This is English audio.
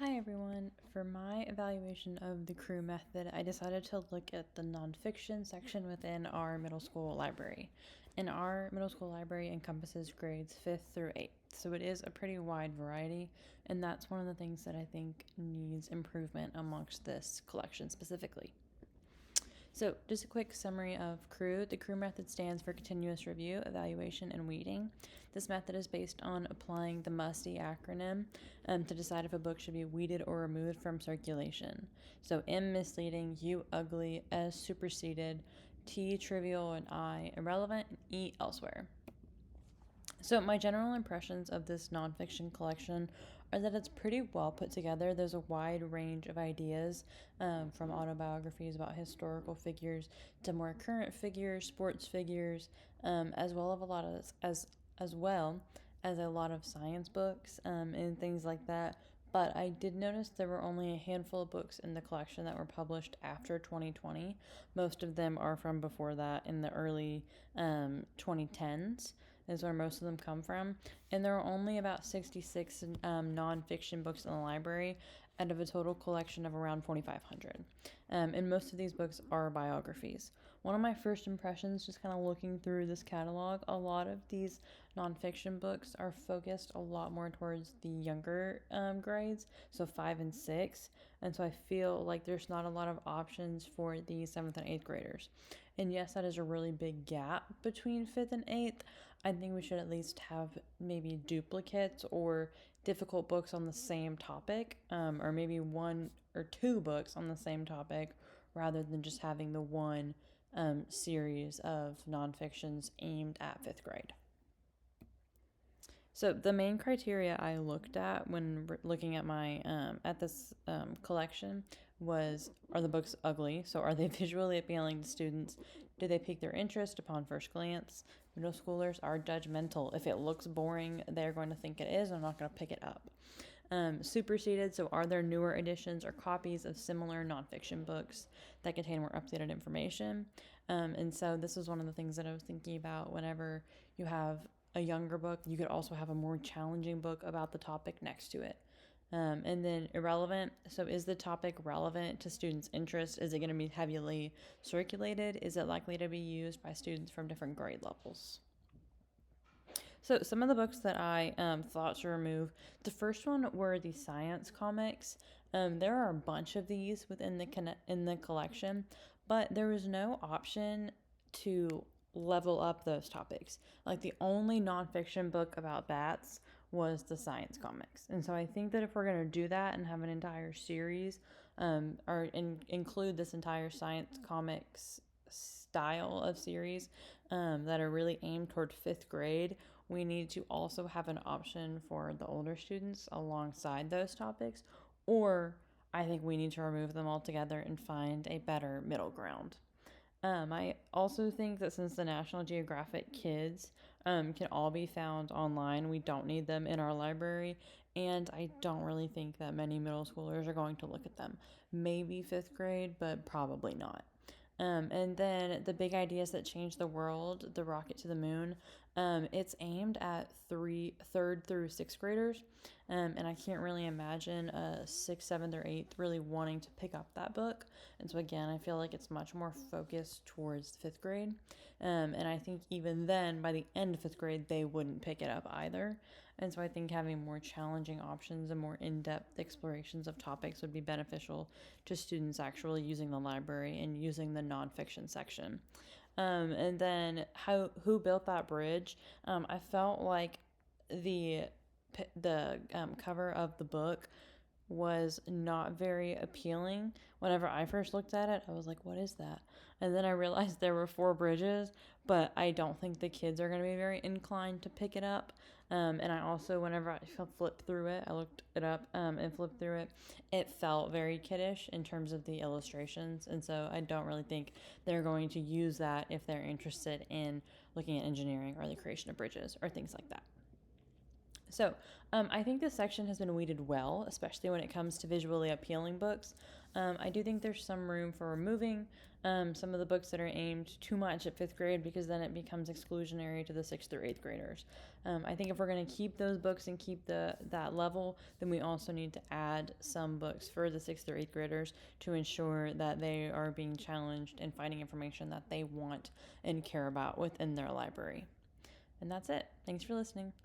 Hi everyone. For my evaluation of the Crew method, I decided to look at the nonfiction section within our middle school library. And our middle school library encompasses grades 5th through 8th, so it is a pretty wide variety, and that's one of the things that I think needs improvement amongst this collection specifically. So, just a quick summary of CREW. The CREW method stands for Continuous Review, Evaluation, and Weeding. This method is based on applying the MUST-E acronym to decide if a book should be weeded or removed from circulation. So, M, misleading, U, ugly, S, superseded, T, trivial, and I, irrelevant, and E, elsewhere. So, my general impressions of this nonfiction collection are that it's pretty well put together. There's a wide range of ideas, from autobiographies about historical figures to more current figures, sports figures, as well as a lot of science books and things like that. But I did notice there were only a handful of books in the collection that were published after 2020. Most of them are from before that, in the early 2010s is where most of them come from. And there are only about 66 nonfiction books in the library out of a total collection of around 4,500. And most of these books are biographies. One of my first impressions, just kind of looking through this catalog, a lot of these nonfiction books are focused a lot more towards the younger grades, so 5 and 6. And so I feel like there's not a lot of options for the 7th and 8th graders. And yes, that is a really big gap between 5th and 8th. I think we should at least have maybe duplicates or difficult books on the same topic, or maybe one or two books on the same topic rather than just having the one series of nonfictions aimed at 5th grade. So the main criteria I looked at when looking at my at this collection was: are the books ugly? So are they visually appealing to students? Do they pique their interest upon first glance? Middle schoolers are judgmental. If it looks boring, they're going to think it is. I'm not going to pick it up. Superseded, so are there newer editions or copies of similar nonfiction books that contain more updated information? And so this is one of the things that I was thinking about. Whenever you have a younger book, you could also have a more challenging book about the topic next to it. And then irrelevant. So is the topic relevant to students' interest? Is it going to be heavily circulated? Is it likely to be used by students from different grade levels? So some of the books that I thought to remove, the first one were the science comics. There are a bunch of these within the collection, but there was no option to level up those topics. Like, the only nonfiction book about bats was the science comics. And so I think that if we're going to do that and have an entire series, include this entire science comics style of series that are really aimed toward 5th grade, we need to also have an option for the older students alongside those topics, or I think we need to remove them altogether and find a better middle ground. I also think that since the National Geographic Kids can all be found online, we don't need them in our library, and I don't really think that many middle schoolers are going to look at them. Maybe 5th grade, but probably not. And then the big ideas that change the world, the rocket to the moon. It's aimed at third through 6th graders, and I can't really imagine a 6th, 7th, or 8th really wanting to pick up that book. And so again, I feel like it's much more focused towards 5th grade, and I think even then, by the end of 5th grade, they wouldn't pick it up either. And so I think having more challenging options and more in-depth explorations of topics would be beneficial to students actually using the library and using the nonfiction section. And then who built that bridge? I felt like the cover of the book was not very appealing. Whenever I first looked at it, I was like, what is that? And then I realized there were 4 bridges, but I don't think the kids are going to be very inclined to pick it up. And I also, whenever I flipped through it, I looked it up and flipped through it, it felt very kiddish in terms of the illustrations. And so I don't really think they're going to use that if they're interested in looking at engineering or the creation of bridges or things like that. So, I think this section has been weeded well, especially when it comes to visually appealing books. I do think there's some room for removing some of the books that are aimed too much at fifth grade because then it becomes exclusionary to the sixth or eighth graders. I think if we're going to keep those books and keep that level, then we also need to add some books for the sixth or eighth graders to ensure that they are being challenged and finding information that they want and care about within their library. And that's it. Thanks for listening.